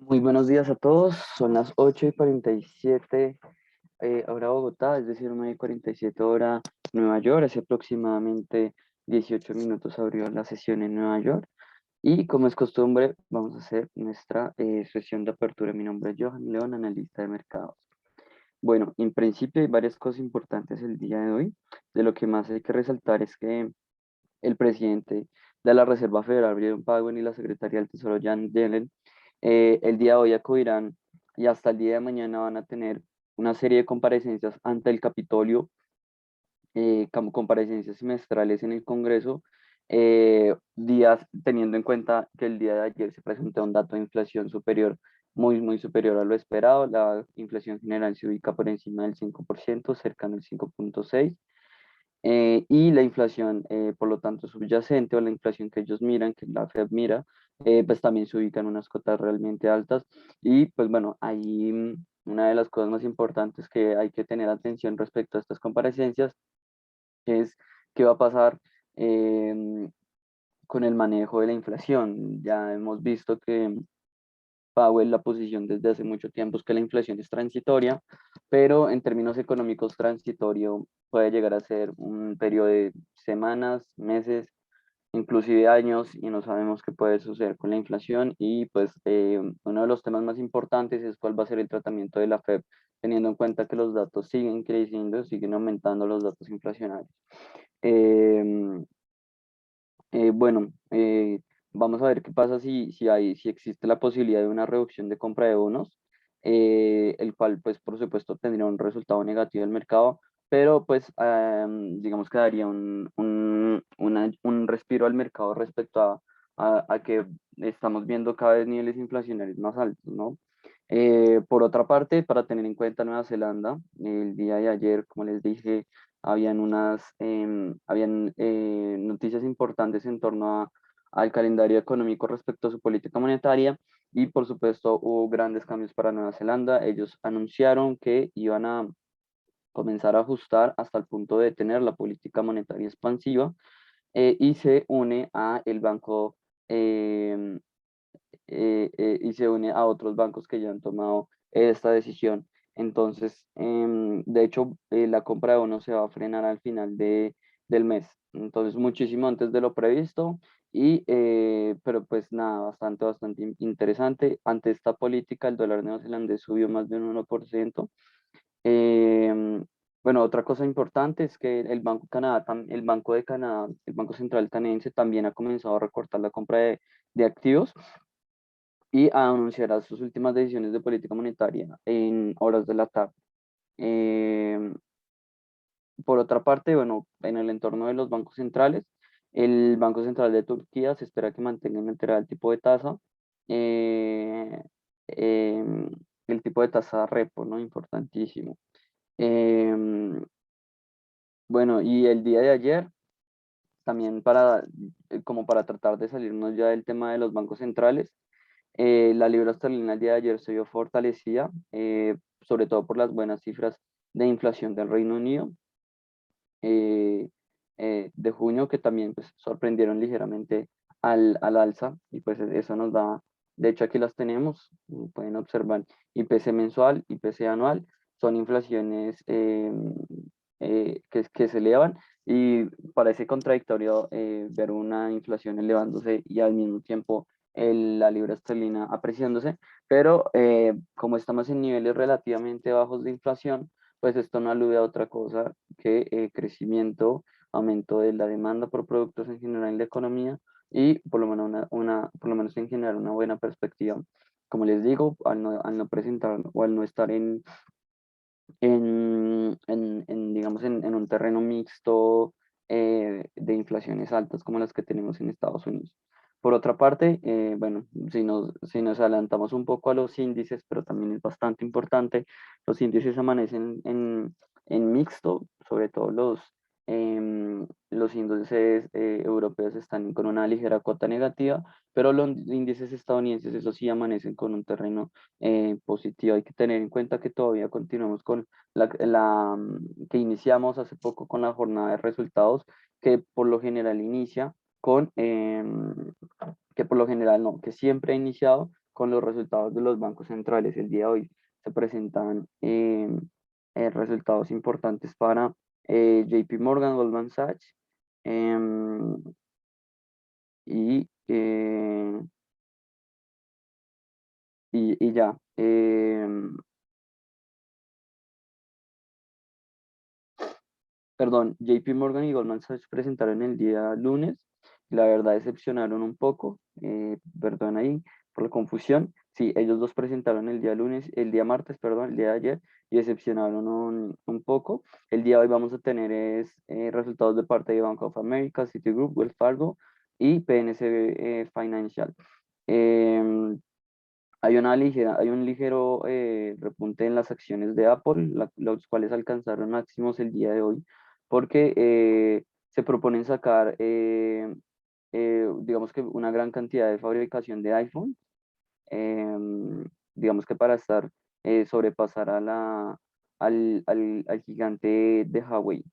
Muy buenos días a todos, son las 8:47 hora Bogotá, es decir, 9:47 hora Nueva York, hace aproximadamente 18 minutos abrió la sesión en Nueva York y como es costumbre vamos a hacer nuestra sesión de apertura. Mi nombre es Johan León, analista de mercados. Bueno, en principio hay varias cosas importantes el día de hoy. De lo que más hay que resaltar es que el presidente de la Reserva Federal, Jerome Powell, y la secretaria del Tesoro, Janet Yellen, el día de hoy acudirán y hasta el día de mañana van a tener una serie de comparecencias ante el Capitolio, como comparecencias semestrales en el Congreso, días teniendo en cuenta que el día de ayer se presentó un dato de inflación superior, muy superior a lo esperado. La inflación general se ubica por encima del 5%, cercano al 5,6%. Y la inflación, por lo tanto, subyacente, o la inflación que ellos miran, que la Fed mira, pues también se ubican unas cotas realmente altas. Y pues bueno, ahí una de las cosas más importantes que hay que tener atención respecto a estas comparecencias es qué va a pasar con el manejo de la inflación. Ya hemos visto que Powell, la posición desde hace mucho tiempo es que la inflación es transitoria, pero en términos económicos transitorio puede llegar a ser un periodo de semanas, meses, inclusive años, y no sabemos qué puede suceder con la inflación. Y pues uno de los temas más importantes es cuál va a ser el tratamiento de la Fed, teniendo en cuenta que los datos siguen creciendo, siguen aumentando los datos inflacionarios. Em, bueno, vamos a ver qué pasa si existe la posibilidad de una reducción de compra de bonos, el cual pues por supuesto tendría un resultado negativo del mercado, pero pues digamos que daría un respiro al mercado respecto a que estamos viendo cada vez niveles inflacionarios más altos, ¿no? Por otra parte, para tener en cuenta Nueva Zelanda, el día de ayer, como les dije, habían noticias importantes en torno al calendario económico respecto a su política monetaria, y por supuesto hubo grandes cambios para Nueva Zelanda. Ellos anunciaron que iban a comenzar a ajustar hasta el punto de tener la política monetaria expansiva, y se une a el banco y se une a otros bancos que ya han tomado esta decisión. Entonces, de hecho, la compra de bonos se va a frenar al final del mes. Entonces, muchísimo antes de lo previsto. Pero pues nada, bastante interesante. Ante esta política, el dólar neozelandés subió más de un 1%. Em, bueno, otra cosa importante es que el Banco Canadá, el Banco de Canadá, el Banco Central canadiense también ha comenzado a recortar la compra de activos y anunciará sus últimas decisiones de política monetaria en horas de la tarde. Eh, por otra parte, bueno, en el entorno de los bancos centrales, el Banco Central de Turquía se espera que mantenga inalterado el tipo de tasa, eh, em, el tipo de tasa repo, ¿no? Importantísimo. Em, bueno, y el día de ayer, también como para tratar de salirnos ya del tema de los bancos centrales, la libra esterlina el día de ayer se vio fortalecida, sobre todo por las buenas cifras de inflación del Reino Unido, eh, de junio, que también pues, sorprendieron ligeramente al alza. Y pues eso nos da, de hecho aquí las tenemos, pueden observar IPC mensual, IPC anual, son inflaciones que se elevan, y parece contradictorio ver una inflación elevándose y al mismo tiempo la libra esterlina apreciándose. Pero como estamos en niveles relativamente bajos de inflación, pues esto no alude a otra cosa que crecimiento, aumento de la demanda por productos en general en la economía, y por lo menos por lo menos en general una buena perspectiva. Como les digo, al no presentar o al no estar digamos, en un terreno mixto, de inflaciones altas como las que tenemos en Estados Unidos. Por otra parte, bueno, si nos adelantamos un poco a los índices, pero también es bastante importante, los índices amanecen en mixto, sobre todo los índices europeos están con una ligera cuota negativa, pero los índices estadounidenses, eso sí, amanecen con un terreno positivo. Hay que tener en cuenta que todavía continuamos con que iniciamos hace poco con la jornada de resultados, que por lo general inicia con, que por lo general no, que siempre ha iniciado con los resultados de los bancos centrales. El día de hoy se presentan resultados importantes para JP Morgan, Goldman Sachs, em, y, y ya. Perdón, JP Morgan y Goldman Sachs presentaron el día lunes. La verdad decepcionaron un poco, perdón ahí por la confusión. Sí, ellos dos presentaron el día lunes, el día martes, perdón, el día de ayer, y decepcionaron un poco. El día de hoy vamos a tener resultados de parte de Bank of America, Citigroup, Wells Fargo y PNC Financial. Em, hay un ligero repunte en las acciones de Apple, los cuales alcanzaron máximos el día de hoy, porque se proponen sacar, digamos que una gran cantidad de fabricación de iPhone, digamos que para sobrepasar al gigante de Huawei.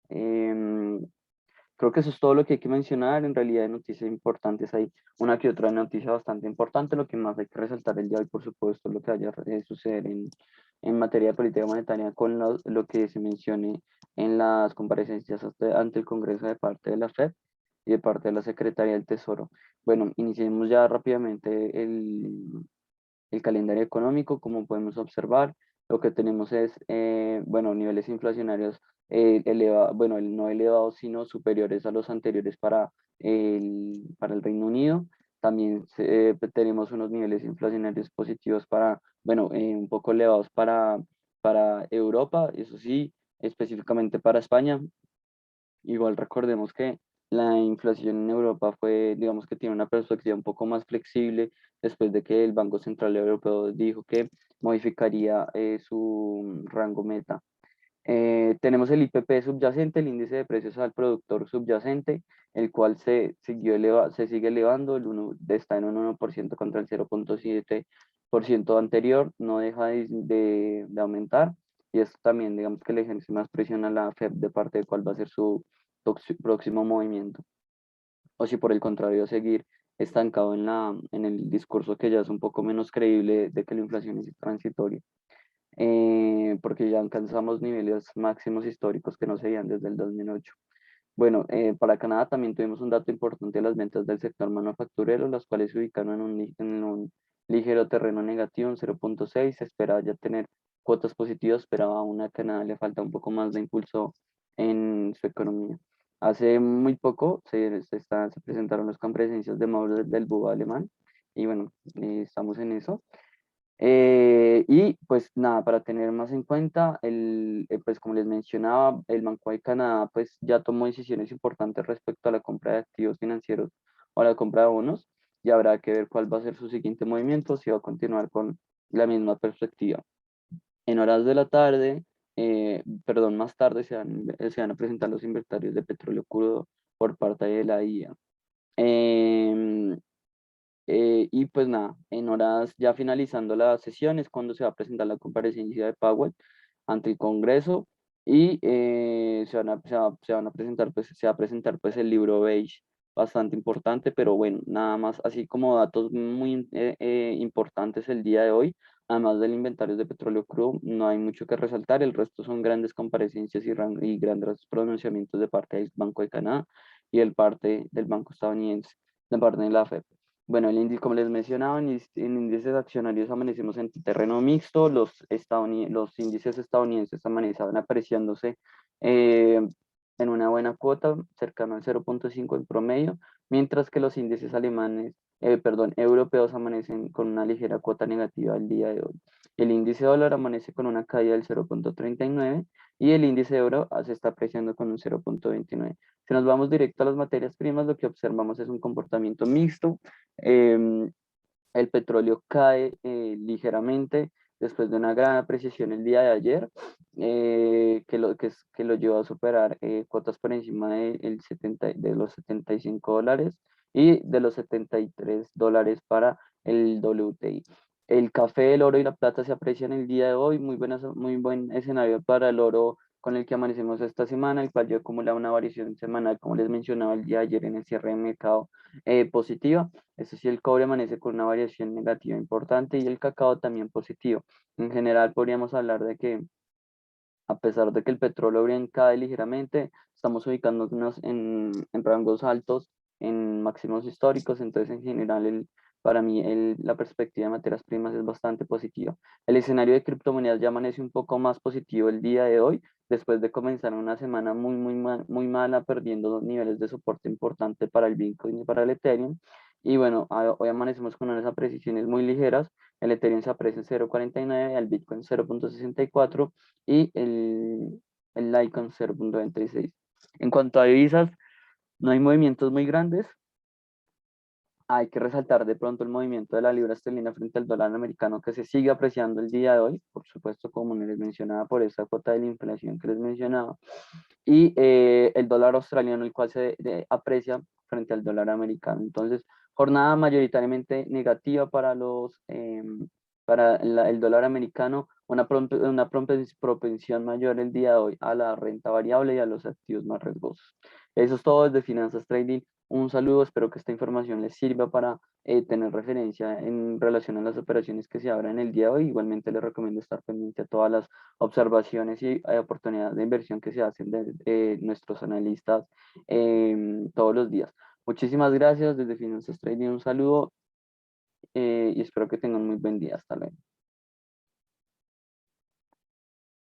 Em, Creo que eso es todo lo que hay que mencionar. En realidad, de noticias importantes hay una que otra noticia bastante importante. Lo que más hay que resaltar el día de hoy, por supuesto, lo que vaya a suceder en materia de política monetaria con lo que se mencione en las comparecencias ante el Congreso de parte de la FED y de parte de la Secretaría del Tesoro. Bueno, iniciemos ya rápidamente el calendario económico. Como podemos observar, lo que tenemos es, bueno, niveles inflacionarios bueno, no elevados, sino superiores a los anteriores para el Reino Unido. También tenemos unos niveles inflacionarios positivos bueno, un poco elevados para Europa, eso sí, específicamente para España. Igual recordemos que la inflación en Europa digamos que tiene una perspectiva un poco más flexible después de que el Banco Central Europeo dijo que modificaría su rango meta. Tenemos el IPP subyacente, el índice de precios al productor subyacente, el cual se sigue elevando, está en un 1% contra el 0,7% anterior, no deja de aumentar, y esto también, digamos que le ejerce más presión a la FED de parte de cuál va a ser su próximo movimiento, o si por el contrario seguir estancado en el discurso que ya es un poco menos creíble de que la inflación es transitoria, porque ya alcanzamos niveles máximos históricos que no se veían desde el 2008. Bueno, para Canadá también tuvimos un dato importante de las ventas del sector manufacturero, las cuales se ubicaron en un ligero terreno negativo, un 0,6. Se esperaba ya tener cuotas positivas, pero aún a Canadá le falta un poco más de impulso en su economía. Hace muy poco se presentaron las comparecencias de Mauro del BUA alemán, y bueno, estamos en eso. Y pues nada, para tener más en cuenta, pues como les mencionaba, el Banco de Canadá pues ya tomó decisiones importantes respecto a la compra de activos financieros o a la compra de bonos, y habrá que ver cuál va a ser su siguiente movimiento, si va a continuar con la misma perspectiva. En horas de la tarde, perdón, más tarde se van a presentar los inventarios de petróleo crudo por parte de la IA. Y pues nada, en horas ya finalizando la sesión es cuando se va a presentar la comparecencia de Powell ante el Congreso, y se van a presentar, pues se va a presentar pues el libro beige, bastante importante, pero bueno, nada más así como datos muy importantes el día de hoy. Además del inventario de petróleo crudo, no hay mucho que resaltar. El resto son grandes comparecencias y grandes pronunciamientos de parte del Banco de Canadá y el parte del Banco estadounidense, de parte de la FED. Bueno, el índice, como les mencionaba, en índices accionarios amanecimos en terreno mixto. Los índices estadounidenses amanecieron apreciándose en una buena cuota, cercano al 0,5 en promedio, mientras que los índices europeos amanecen con una ligera cuota negativa el día de hoy. El índice dólar amanece con una caída del 0,39, y el índice euro se está apreciando con un 0,29. Si nos vamos directo a las materias primas, lo que observamos es un comportamiento mixto. Em, el petróleo cae ligeramente después de una gran apreciación el día de ayer, que lo llevó a superar cuotas por encima de los $75 y de los $73 para el WTI. El café, el oro y la plata se aprecian el día de hoy. Muy buen escenario para el oro con el que amanecemos esta semana, el cual ya acumula una variación semanal, como les mencionaba el día de ayer en el cierre de mercado positiva. Eso sí, el cobre amanece con una variación negativa importante y el cacao también positivo. En general, podríamos hablar de que a pesar de que el petróleo cae ligeramente, estamos ubicándonos en rangos altos, en máximos históricos, entonces en general para mí la perspectiva de materias primas es bastante positiva. El escenario de criptomonedas ya amanece un poco más positivo el día de hoy, después de comenzar una semana muy mala, perdiendo dos niveles de soporte importante para el Bitcoin y para el Ethereum. Y bueno, hoy amanecemos con unas apreciaciones muy ligeras. El Ethereum se aprecia en 0,49, el Bitcoin 0,64 y el Litecoin 0,26. En cuanto a divisas, no hay movimientos muy grandes. Hay que resaltar de pronto el movimiento de la libra esterlina frente al dólar americano que se sigue apreciando el día de hoy, por supuesto, como les mencionaba, por esa cuota de la inflación que les mencionaba, y el dólar australiano, el cual aprecia frente al dólar americano. Entonces, jornada mayoritariamente negativa para el dólar americano, una propensión mayor el día de hoy a la renta variable y a los activos más riesgosos. Eso es todo desde Finanzas Trading. Un saludo, espero que esta información les sirva para tener referencia en relación a las operaciones que se abran el día de hoy. Igualmente les recomiendo estar pendiente a todas las observaciones y oportunidades de inversión que se hacen de nuestros analistas todos los días. Muchísimas gracias desde Finanzas Trading, un saludo y espero que tengan un muy buen día. Hasta luego.